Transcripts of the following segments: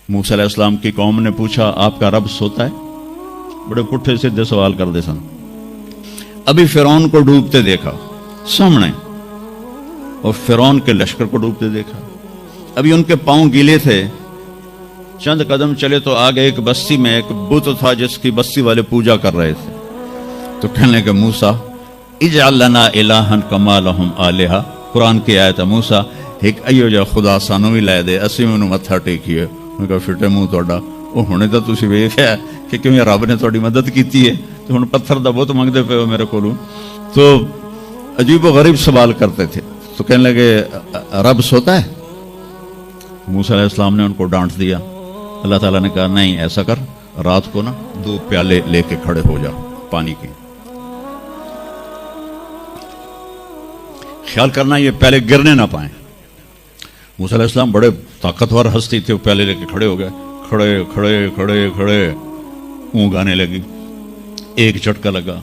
موسیٰ علیہ السلام کی قوم نے پوچھا آپ کا رب سوتا ہے؟ بڑے پٹھے سیدھے سوال کر دے سن. ابھی فرعون کو ڈوبتے دیکھا سامنے اور فرعون کے لشکر کو ڈوبتے دیکھا. ابھی ان کے پاؤں گیلے تھے. چند قدم چلے تو آگے ایک بستی میں ایک بت تھا جس کی بستی والے پوجا کر رہے تھے. تو کہنے لگے موسیٰ اجعل لنا الہا کما لہم آلہہ. قرآن کی آیت ہے موسیٰ ایک ایو جا خدا سانو بھی لے دے اسی میں متھا ٹیکیے. میں کہا فٹے منہ توڑا وہ ہونے تو تسی ویکھیا کہ کیوں رب نے تھوڑی مدد کیتی ہے تو ہن پتھر دا بت منگدے پے ہو میرے کولوں. تو عجیب و غریب سوال کرتے تھے. تو کہنے لگے رب سوتا ہے؟ موسیٰ علیہ السلام نے ان کو ڈانٹ دیا. اللہ تعالیٰ نے کہا نہیں ایسا کر رات کو نا 2 پیالے لے کے کھڑے ہو جا پانی کے. خیال کرنا یہ پیالے گرنے نہ پائیں. موسیٰ علیہ السلام بڑے طاقتور ہستی تھے. وہ پیالے لے کے کھڑے ہو گئے. کھڑے کھڑے کھڑے کھڑے اونگ آنے لگی. ایک جھٹکا لگا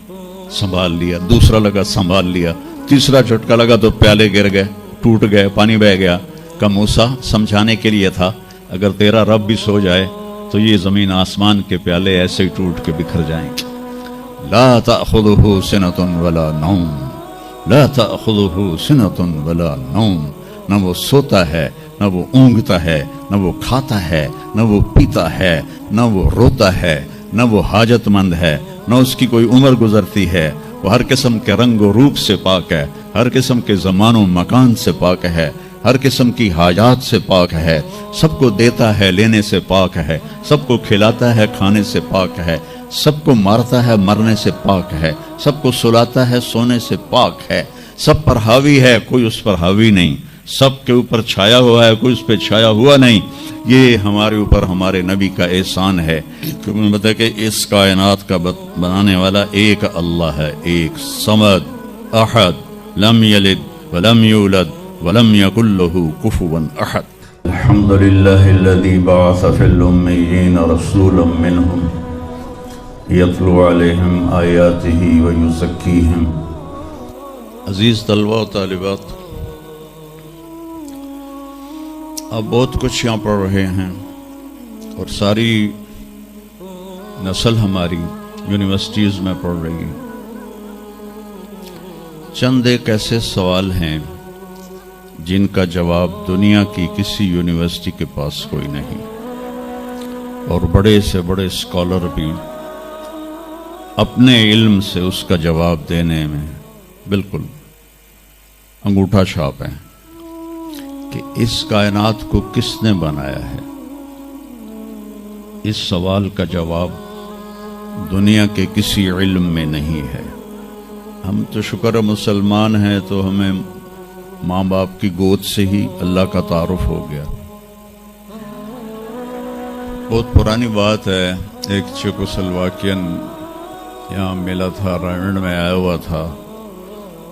سنبھال لیا, دوسرا لگا سنبھال لیا, تیسرا جھٹکا لگا تو پیالے گر گئے, ٹوٹ گئے, پانی بہ گیا. کہ موسیٰ سمجھانے کے لیے تھا اگر تیرا رب بھی سو جائے تو یہ زمین آسمان کے پیالے ایسے ہی ٹوٹ کے بکھر جائیں گے. لا تأخذہ سنۃ ولا نوم, لا تأخذہ سنۃ ولا نوم. نہ وہ سوتا ہے, نہ وہ اونگتا ہے, نہ وہ کھاتا ہے, نہ وہ پیتا ہے, نہ وہ روتا ہے, نہ وہ حاجت مند ہے, نہ اس کی کوئی عمر گزرتی ہے. وہ ہر قسم کے رنگ و روپ سے پاک ہے, ہر قسم کے زمان و مکان سے پاک ہے, ہر قسم کی حاجات سے پاک ہے. سب کو دیتا ہے لینے سے پاک ہے, سب کو کھلاتا ہے کھانے سے پاک ہے, سب کو مارتا ہے مرنے سے پاک ہے, سب کو سلاتا ہے سونے سے پاک ہے. سب پر حاوی ہے کوئی اس پر حاوی نہیں, سب کے اوپر چھایا ہوا ہے کوئی اس پہ چھایا ہوا نہیں. یہ ہمارے اوپر ہمارے نبی کا احسان ہے کہ انہوں نے بتایا کہ اس کائنات کا بنانے والا ایک اللہ ہے, ایک صمد احد لم یلد ولم یولد ولم یکن لہ کفوا احد. الحمد للہ الذی بعث فی الأمیین رسولا منہم یتلو علیہم آیاتہ ویزکیہم. عزیز طلبہ و طالبات, آپ بہت کچھ یہاں پڑھ رہے ہیں اور ساری نسل ہماری یونیورسٹیز میں پڑھ رہی ہے. چند ایک ایسے سوال ہیں جن کا جواب دنیا کی کسی یونیورسٹی کے پاس کوئی نہیں, اور بڑے سے بڑے اسکالر بھی اپنے علم سے اس کا جواب دینے میں بالکل انگوٹھا چھاپ ہیں کہ اس کائنات کو کس نے بنایا ہے. اس سوال کا جواب دنیا کے کسی علم میں نہیں ہے. ہم تو شکر مسلمان ہیں تو ہمیں ماں باپ کی گود سے ہی اللہ کا تعارف ہو گیا. بہت پرانی بات ہے, ایک چیکوسلواکین یہاں ملا تھا, رائنڈ میں آیا ہوا تھا.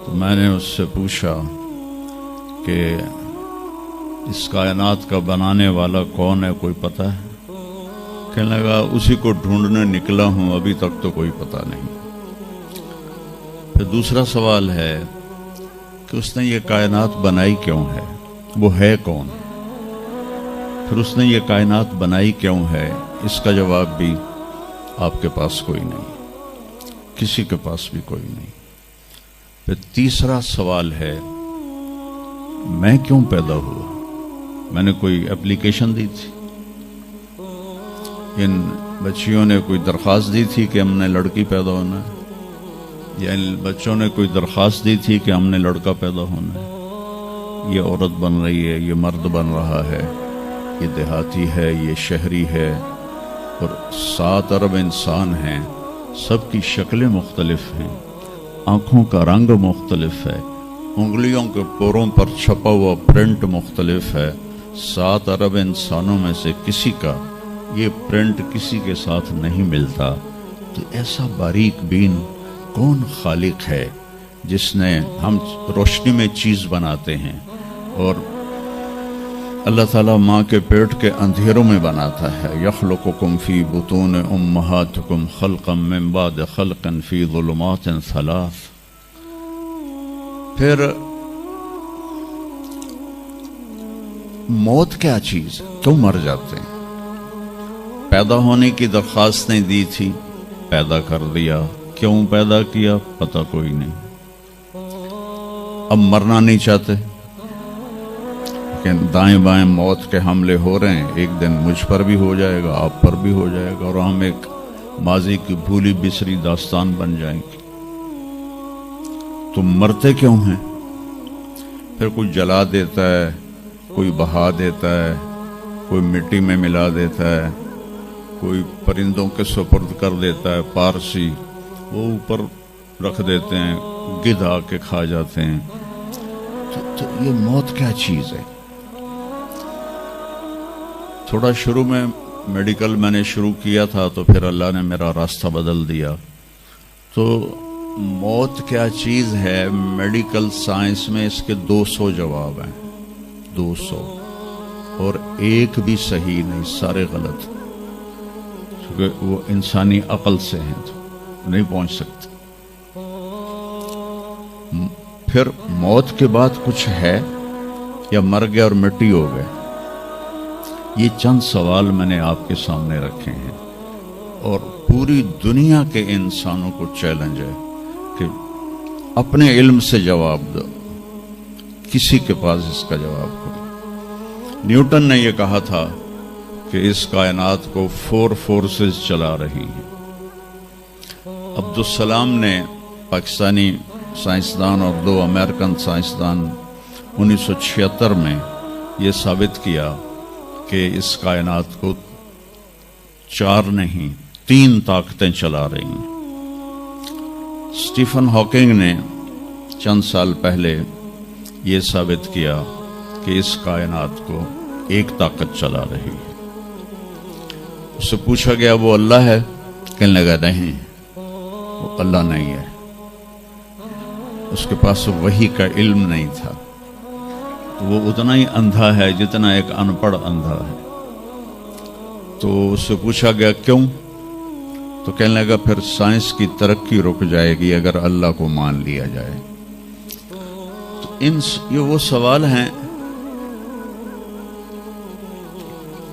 تو میں نے اس سے پوچھا کہ اس کائنات کا بنانے والا کون ہے, کوئی پتہ ہے؟ کہنے لگا اسی کو ڈھونڈنے نکلا ہوں, ابھی تک تو کوئی پتہ نہیں. پھر دوسرا سوال ہے کہ اس نے یہ کائنات بنائی کیوں ہے, وہ ہے کون؟ پھر اس نے یہ کائنات بنائی کیوں ہے, اس کا جواب بھی آپ کے پاس کوئی نہیں, کسی کے پاس بھی کوئی نہیں. پھر تیسرا سوال ہے میں کیوں پیدا ہوا. میں نے کوئی اپلیکیشن دی تھی, ان بچیوں نے کوئی درخواست دی تھی کہ ہم نے لڑکی پیدا ہونا ہے, یا ان بچوں نے کوئی درخواست دی تھی کہ ہم نے لڑکا پیدا ہونا ہے. یہ عورت بن رہی ہے, یہ مرد بن رہا ہے, یہ دیہاتی ہے, یہ شہری ہے, اور 7 ارب انسان ہیں. سب کی شکلیں مختلف ہیں, آنکھوں کا رنگ مختلف ہے, انگلیوں کے پوروں پر چھپا ہوا پرنٹ مختلف ہے. 7 ارب انسانوں میں سے کسی کا یہ پرنٹ کسی کے ساتھ نہیں ملتا. تو ایسا باریک بین کون خالق ہے جس نے, ہم روشنی میں چیز بناتے ہیں اور اللہ تعالیٰ ماں کے پیٹ کے اندھیروں میں بناتا ہے. یخلقکم فی بطون امہاتکم خلقا من بعد خلق فی ظلمات 3. پھر موت کیا چیز, کیوں مر جاتے ہیں؟ پیدا ہونے کی درخواست نہیں دی تھی، پیدا کر دیا۔ کیوں پیدا کیا پتہ کوئی نہیں۔ اب مرنا نہیں چاہتے، لیکن دائیں بائیں موت کے حملے ہو رہے ہیں، ایک دن مجھ پر بھی ہو جائے گا، آپ پر بھی ہو جائے گا، اور ہم ایک ماضی کی بھولی بسری داستان بن جائیں گے۔ تم مرتے کیوں ہیں؟ پھر کوئی جلا دیتا ہے، کوئی بہا دیتا ہے، کوئی مٹی میں ملا دیتا ہے، کوئی پرندوں کے سپرد کر دیتا ہے، پارسی وہ اوپر رکھ دیتے ہیں، گدھ آ کے کھا جاتے ہیں۔ تو یہ موت کیا چیز ہے؟ تھوڑا شروع میں میڈیکل میں نے شروع کیا تھا، تو پھر اللہ نے میرا راستہ بدل دیا۔ تو موت کیا چیز ہے، میڈیکل سائنس میں اس کے 200 جواب ہیں، 200، اور ایک بھی صحیح نہیں، سارے غلط، کیونکہ وہ انسانی عقل سے ہیں تو نہیں پہنچ سکتے۔ پھر موت کے بعد کچھ ہے یا مر گیا اور مٹی ہو گئے؟ یہ چند سوال میں نے آپ کے سامنے رکھے ہیں، اور پوری دنیا کے انسانوں کو چیلنج ہے کہ اپنے علم سے جواب دو، کسی کے پاس اس کا جواب ہو۔ نیوٹن نے یہ کہا تھا کہ اس کائنات کو 4 فورسز چلا رہی ہیں۔ عبدالسلام نے، پاکستانی سائنسدان، اور 2 امریکن سائنسدان 1976 میں یہ ثابت کیا کہ اس کائنات کو 4 نہیں 3 طاقتیں چلا رہی ہیں۔ اسٹیفن ہاکنگ نے چند سال پہلے یہ ثابت کیا کہ اس کائنات کو ایک طاقت چلا رہی ہے۔ اس سے پوچھا گیا وہ اللہ ہے؟ کہنے لگا نہیں، وہ اللہ نہیں ہے، اس کے پاس وحی کا علم نہیں تھا، وہ اتنا ہی اندھا ہے جتنا ایک ان پڑھ اندھا ہے۔ تو اس سے پوچھا گیا کیوں؟ تو کہنے لگا پھر سائنس کی ترقی رک جائے گی اگر اللہ کو مان لیا جائے۔ تو یہ وہ سوال ہیں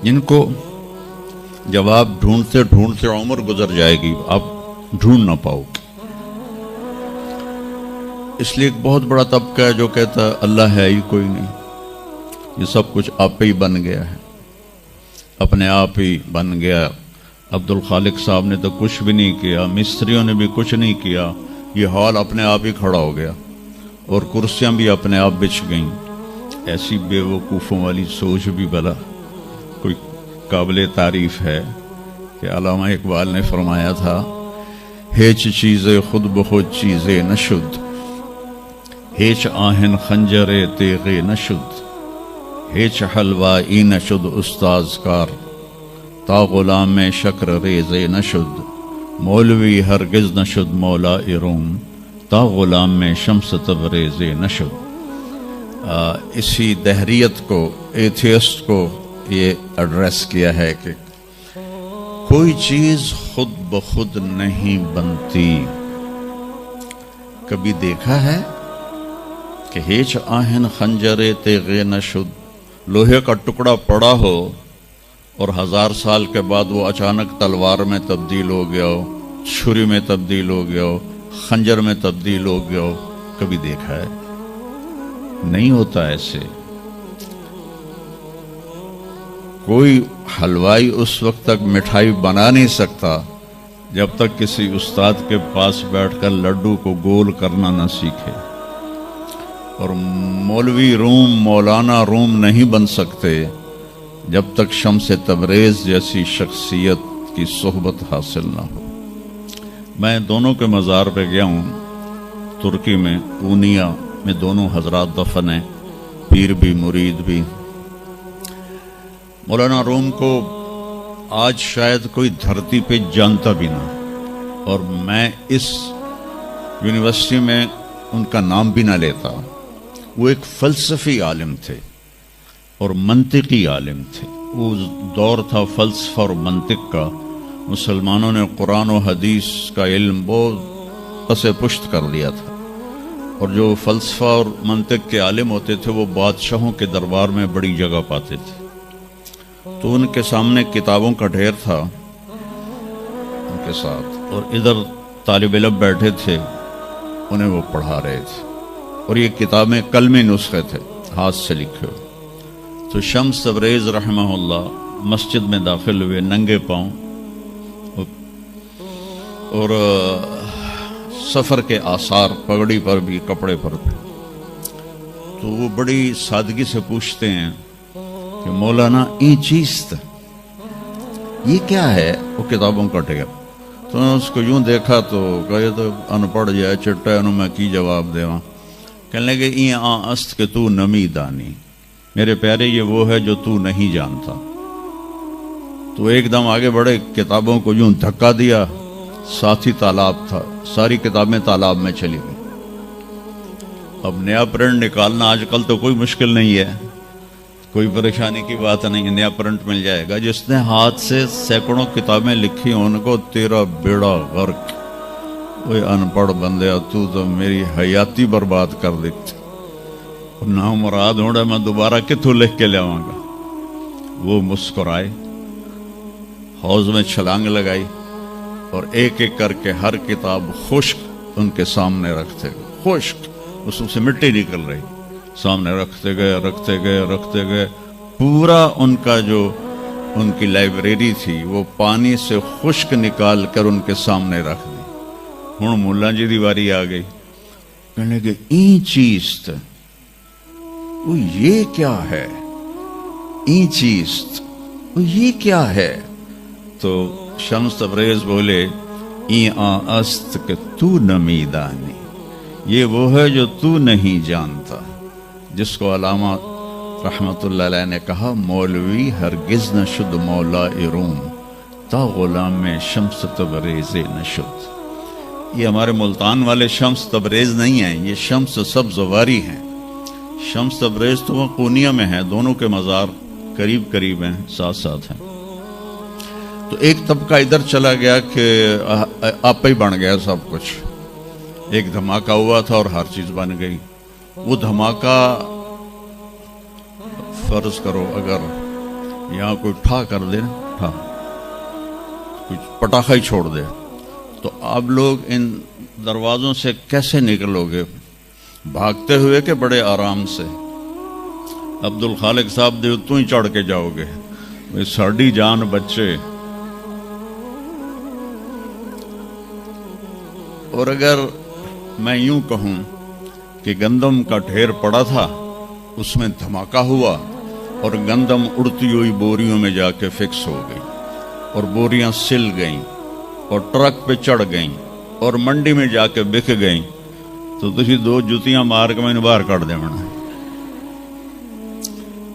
جن کو جواب ڈھونڈتے ڈھونڈتے عمر گزر جائے گی، آپ ڈھونڈ نہ پاؤ گے۔ اس لیے ایک بہت بڑا طبقہ ہے جو کہتا ہے اللہ ہے ہی کوئی نہیں، یہ سب کچھ آپ پہ ہی بن گیا ہے، اپنے آپ ہی بن گیا۔ عبد الخالق صاحب نے تو کچھ بھی نہیں کیا، مستریوں نے بھی کچھ نہیں کیا، یہ ہال اپنے آپ ہی کھڑا ہو گیا، اور کرسیاں بھی اپنے آپ بچھ گئیں۔ ایسی بے وقوفوں والی سوچ بھی بلا کوئی قابل تعریف ہے کہ علامہ اقبال نے فرمایا تھا، ہیچ چیزیں خود بخود چیزیں نشد، ہیچ آہن خنجر تیغ نشد، ہیچ حلوائی نشد استاذ کار، تا غلام شکر ریز نشد، مولوی ہرگز نشد مولا روم، تا غلام شمس تبریز نشد۔ اسی دہریت کو، ایتھیسٹ کو یہ ایڈریس کیا ہے کہ کوئی چیز خود بخود نہیں بنتی۔ کبھی دیکھا ہے کہ ہیچ آہن خنجر تیغ نشد، لوہے کا ٹکڑا پڑا ہو اور 1000 سال کے بعد وہ اچانک تلوار میں تبدیل ہو گیا ہو، چھری میں تبدیل ہو گیا ہو، خنجر میں تبدیل ہو گیا ہو؟ کبھی دیکھا ہے؟ نہیں ہوتا ایسے۔ کوئی حلوائی اس وقت تک مٹھائی بنا نہیں سکتا جب تک کسی استاد کے پاس بیٹھ کر لڈو کو گول کرنا نہ سیکھے، اور مولوی روم، مولانا روم نہیں بن سکتے جب تک شمس تبریز جیسی شخصیت کی صحبت حاصل نہ ہو۔ میں دونوں کے مزار پہ گیا ہوں، ترکی میں اونیا میں دونوں حضرات دفن ہیں، پیر بھی مرید بھی۔ مولانا روم کو آج شاید کوئی دھرتی پہ جانتا بھی نہ، اور میں اس یونیورسٹی میں ان کا نام بھی نہ لیتا۔ وہ ایک فلسفی عالم تھے اور منطقی عالم تھے۔ وہ دور تھا فلسفہ اور منطق کا، مسلمانوں نے قرآن و حدیث کا علم بہت پس پشت کر لیا تھا، اور جو فلسفہ اور منطق کے عالم ہوتے تھے وہ بادشاہوں کے دربار میں بڑی جگہ پاتے تھے۔ تو ان کے سامنے کتابوں کا ڈھیر تھا ان کے ساتھ، اور ادھر طالب علم بیٹھے تھے، انہیں وہ پڑھا رہے تھے، اور یہ کتابیں قلمی نسخے تھے، ہاتھ سے لکھے ہوئے۔ تو شمس تبریز رحمہ اللہ مسجد میں داخل ہوئے ننگے پاؤں، اور سفر کے آثار پگڑی پر بھی، کپڑے پر بھی۔ تو وہ بڑی سادگی سے پوچھتے ہیں کہ مولانا این چیز تھا، یہ کیا ہے؟ وہ کتابوں کا ڈھیر۔ تو نے اس کو یوں دیکھا تو کہا یہ تو ان پڑھ جائے چٹا انہوں میں کی جواب دے وہاں۔ کہنے لگے این است کہ تو نمی دانی، میرے پیارے یہ وہ ہے جو تو نہیں جانتا۔ تو ایک دم آگے بڑھے، کتابوں کو یوں دھکا دیا، ساتھ ہی تالاب تھا، ساری کتابیں تالاب میں چلی گئی۔ اب نیا پرنٹ نکالنا آج کل تو کوئی مشکل نہیں ہے، کوئی پریشانی کی بات نہیں ہے، نیا پرنٹ مل جائے گا۔ جس نے ہاتھ سے سینکڑوں کتابیں لکھی ان کو تیرا بیڑا غرق، وہ ان پڑھ بندیا تو میری حیاتی برباد کر دیتی، نہ مراد ہوڑا میں دوبارہ کتوں لکھ کے لے گا۔ وہ مسکرائے، حوض میں چھلانگ لگائی، اور ایک ایک کر کے ہر کتاب خشک ان کے سامنے رکھتے گئے، خشک، اس سے مٹی نکل رہی، سامنے رکھتے گئے رکھتے گئے رکھتے گئے، پورا ان کا جو ان کی لائبریری تھی وہ پانی سے خشک نکال کر ان کے سامنے رکھ دی۔ ہوں ملا جی دی واری آ گئی، کہنے لگے این چیز تھا، وہ یہ کیا ہے؟ این چیز وہ یہ کیا ہے؟ تو شمس تبریز بولے این است کہ تو نمی دانی، یہ وہ ہے جو تو نہیں جانتا، جس کو علامہ رحمت اللہ علیہ نے کہا مولوی ہرگز نہ شد مولا روم تا غلام شمس تبریز نہ شد۔ یہ ہمارے ملتان والے شمس تبریز نہیں ہیں، یہ شمس سبز واری ہیں۔ شمس تبریز تو وہ قونیہ میں ہے، دونوں کے مزار قریب قریب ہیں، ساتھ ساتھ ہیں۔ تو ایک طبقہ ادھر چلا گیا کہ آپ ہی بن گیا سب کچھ، ایک دھماکہ ہوا تھا اور ہر چیز بن گئی۔ وہ دھماکہ فرض کرو اگر یہاں کوئی ٹھا کر دے نا، ٹھا کچھ پٹاخہ ہی چھوڑ دے، تو آپ لوگ ان دروازوں سے کیسے نکلو گے؟ بھاگتے ہوئے کہ بڑے آرام سے؟ عبد الخالق صاحب دے تو ہی چڑھ کے جاؤ گے، ساڑی جان بچے۔ اور اگر میں یوں کہوں کہ گندم کا ڈھیر پڑا تھا، اس میں دھماکہ ہوا اور گندم اڑتی ہوئی بوریوں میں جا کے فکس ہو گئی، اور بوریاں سل گئیں اور ٹرک پہ چڑھ گئیں اور منڈی میں جا کے بک گئیں، تو تسی دو جوتیاں مار کے میں نے باہر کر دے منا۔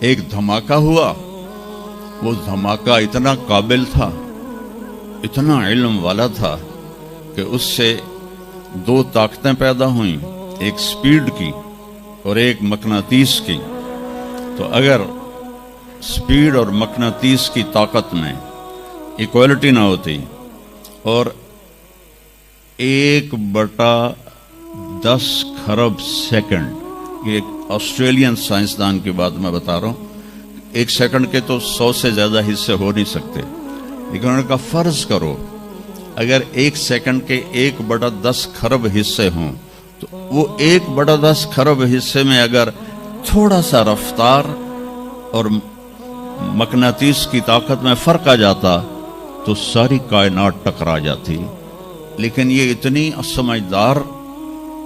ایک دھماکہ ہوا، وہ دھماکہ اتنا قابل تھا، اتنا علم والا تھا کہ اس سے دو طاقتیں پیدا ہوئیں، ایک سپیڈ کی اور ایک مقناطیس کی۔ تو اگر سپیڈ اور مقناطیس کی طاقت میں ایکوالٹی نہ ہوتی اور 1/10 خرب سیکنڈ، یہ ایک آسٹریلین سائنسدان کی بات میں بتا رہا ہوں، ایک سیکنڈ کے تو 100 سے زیادہ حصے ہو نہیں سکتے، لیکن انہوں نے کہا فرض کرو اگر 1 سیکنڈ کے 1/10 خرب حصے ہوں، تو وہ 1/10 خرب حصے میں اگر تھوڑا سا رفتار اور مقناطیس کی طاقت میں فرق آ جاتا تو ساری کائنات ٹکرا جاتی۔ لیکن یہ اتنی سمجھدار،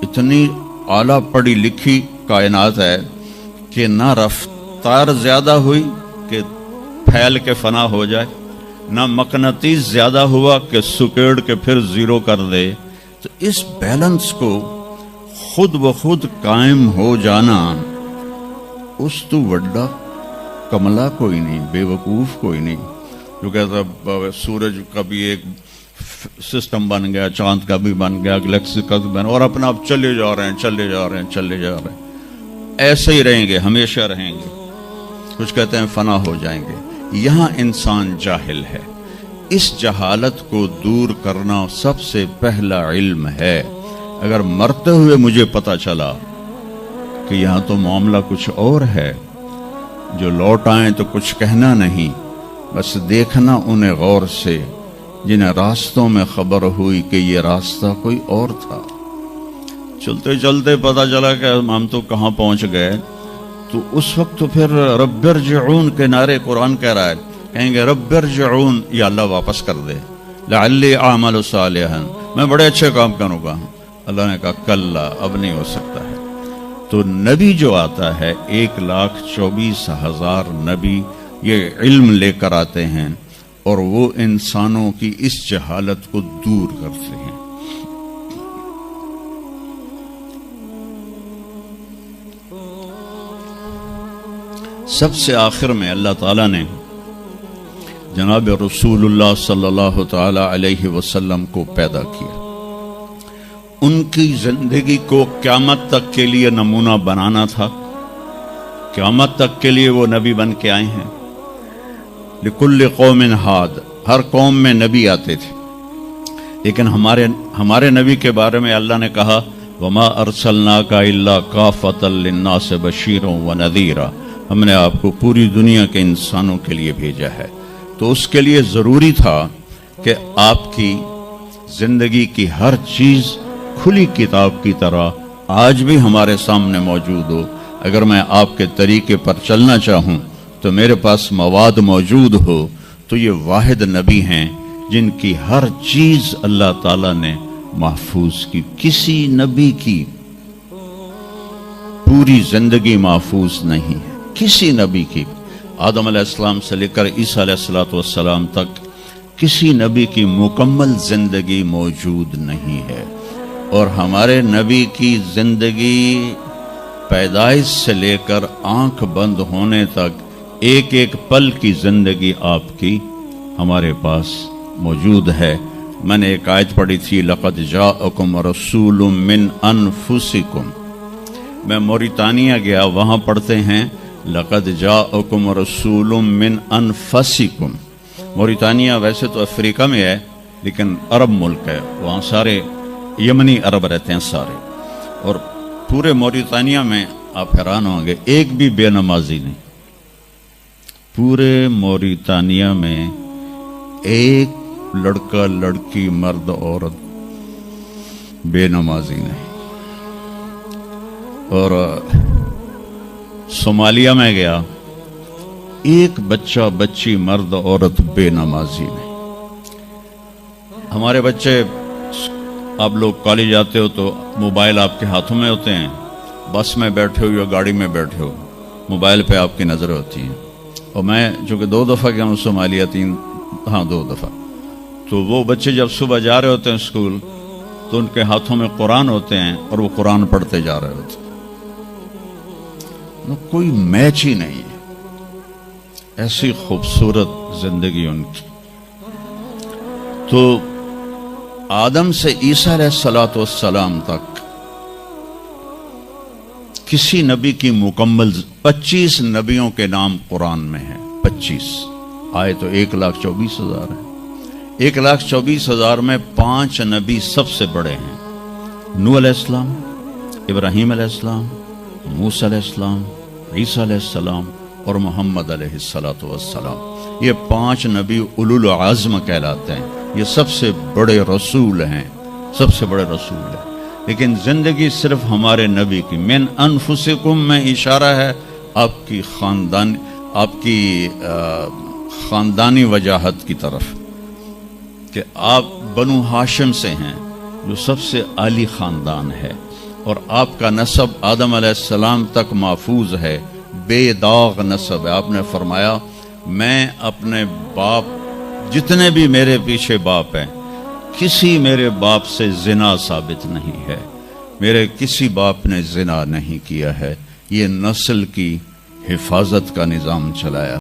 اتنی اعلیٰ پڑھی لکھی کائنات ہے کہ نہ رفتار زیادہ ہوئی کہ پھیل کے فنا ہو جائے، نہ مقناطیس زیادہ ہوا کہ سکیڑ کے پھر زیرو کر دے۔ تو اس بیلنس کو خود بخود قائم ہو جانا، اس تو وڈا کملا کوئی نہیں، بے وقوف کوئی نہیں۔ جو کہتا سورج کا بھی ایک سسٹم بن گیا، چاند کا بھی بن گیا، گلیکسی کا بھی بن گیا، اور اپنا آپ چلے جا رہے ہیں چلے جا رہے ہیں چلے جا رہے ہیں، ایسے ہی رہیں گے، ہمیشہ رہیں گے۔ کچھ کہتے ہیں فنا ہو جائیں گے۔ یہاں انسان جاہل ہے، اس جہالت کو دور کرنا سب سے پہلا علم ہے۔ اگر مرتے ہوئے مجھے پتا چلا کہ یہاں تو معاملہ کچھ اور ہے، جو لوٹ آئیں تو کچھ کہنا نہیں، بس دیکھنا انہیں غور سے جنہیں راستوں میں خبر ہوئی کہ یہ راستہ کوئی اور تھا۔ چلتے چلتے پتہ چلا کہ ہم تو کہاں پہنچ گئے، تو اس وقت تو پھر رب ارجعون کے نعرے قرآن کہہ رہا ہے، کہیں گے رب ارجعون، یا اللہ واپس کر دے، لعلی اعمل صالحا، میں بڑے اچھے کام کروں گا۔ اللہ نے کہا کلا، اب نہیں ہو سکتا ہے۔ تو نبی جو آتا ہے 1,24,000 نبی یہ علم لے کر آتے ہیں اور وہ انسانوں کی اس جہالت کو دور کرتے ہیں۔ سب سے آخر میں اللہ تعالیٰ نے جناب رسول اللہ صلی اللہ تعالی علیہ وسلم کو پیدا کیا۔ ان کی زندگی کو قیامت تک کے لیے نمونہ بنانا تھا، قیامت تک کے لیے وہ نبی بن کے آئے ہیں۔ لکل قوم ہاد، ہر قوم میں نبی آتے تھے، لیکن ہمارے نبی کے بارے میں اللہ نے کہا وما ارسلناک الا کافۃ للناس بشیرا ونذیرا، ہم نے آپ کو پوری دنیا کے انسانوں کے لیے بھیجا ہے۔ تو اس کے لیے ضروری تھا کہ آپ کی زندگی کی ہر چیز کھلی کتاب کی طرح آج بھی ہمارے سامنے موجود ہو۔ اگر میں آپ کے طریقے پر چلنا چاہوں تو میرے پاس مواد موجود ہو، تو یہ واحد نبی ہیں جن کی ہر چیز اللہ تعالیٰ نے محفوظ کی۔ کسی نبی کی پوری زندگی محفوظ نہیں ہے، کسی نبی کی، آدم علیہ السلام سے لے کر عیسیٰ علیہ السلام تک کسی نبی کی مکمل زندگی موجود نہیں ہے۔ اور ہمارے نبی کی زندگی پیدائش سے لے کر آنکھ بند ہونے تک ایک ایک پل کی زندگی آپ کی ہمارے پاس موجود ہے۔ میں نے ایک آیت پڑھی تھی لقد جاءکم رسول من انفسکم، میں موریتانیہ گیا، وہاں پڑھتے ہیں لقد جاءکم رسول من انفسکم۔ موریتانیہ ویسے تو افریقہ میں ہے لیکن عرب ملک ہے، وہاں سارے یمنی عرب رہتے ہیں سارے، اور پورے موریتانیہ میں آپ حیران ہوں گے ایک بھی بے نمازی نہیں، پورے موریتانیہ میں ایک لڑکا لڑکی مرد عورت بے نمازی نہیں۔ اور صومالیہ میں گیا، ایک بچہ بچی مرد عورت بے نمازی نہیں۔ ہمارے بچے، آپ لوگ کالج جاتے ہو تو موبائل آپ کے ہاتھوں میں ہوتے ہیں، بس میں بیٹھے ہو یا گاڑی میں بیٹھے ہو، موبائل پہ آپ کی نظر ہوتی ہیں۔ اور میں چونکہ 2 دفعہ گیا ہوں صومالیہ، 2 دفعہ، تو وہ بچے جب صبح جا رہے ہوتے ہیں اسکول تو ان کے ہاتھوں میں قرآن ہوتے ہیں اور وہ قرآن پڑھتے جا رہے ہوتے ہیں، کوئی میچ ہی نہیں ہے، ایسی خوبصورت زندگی ان کی۔ تو آدم سے عیسیٰ علیہ السلام تک کسی نبی کی مکمل 25 نبیوں کے نام قرآن میں ہیں، 25 آئے تو 1,24,000 ہیں۔ 1,24,000 میں 5 نبی سب سے بڑے ہیں، نوح علیہ السلام، ابراہیم علیہ السلام، موسیٰ علیہ السلام، عیسیٰ علیہ السلام اور محمد علیہ السلام۔ یہ 5 نبی اولو العزم کہلاتے ہیں، یہ سب سے بڑے رسول ہیں، سب سے بڑے رسول ہیں۔ لیکن زندگی صرف ہمارے نبی کی من انفسکم میں اشارہ ہے آپ کی خاندانی وجاہت کی طرف، کہ آپ بنو ہاشم سے ہیں جو سب سے عالی خاندان ہے، اور آپ کا نسب آدم علیہ السلام تک محفوظ ہے، بے داغ نسب ہے۔ آپ نے فرمایا میں اپنے باپ، جتنے بھی میرے پیچھے باپ ہیں، کسی میرے باپ سے زنا ثابت نہیں ہے، میرے کسی باپ نے زنا نہیں کیا ہے۔ یہ نسل کی حفاظت کا نظام چلایا۔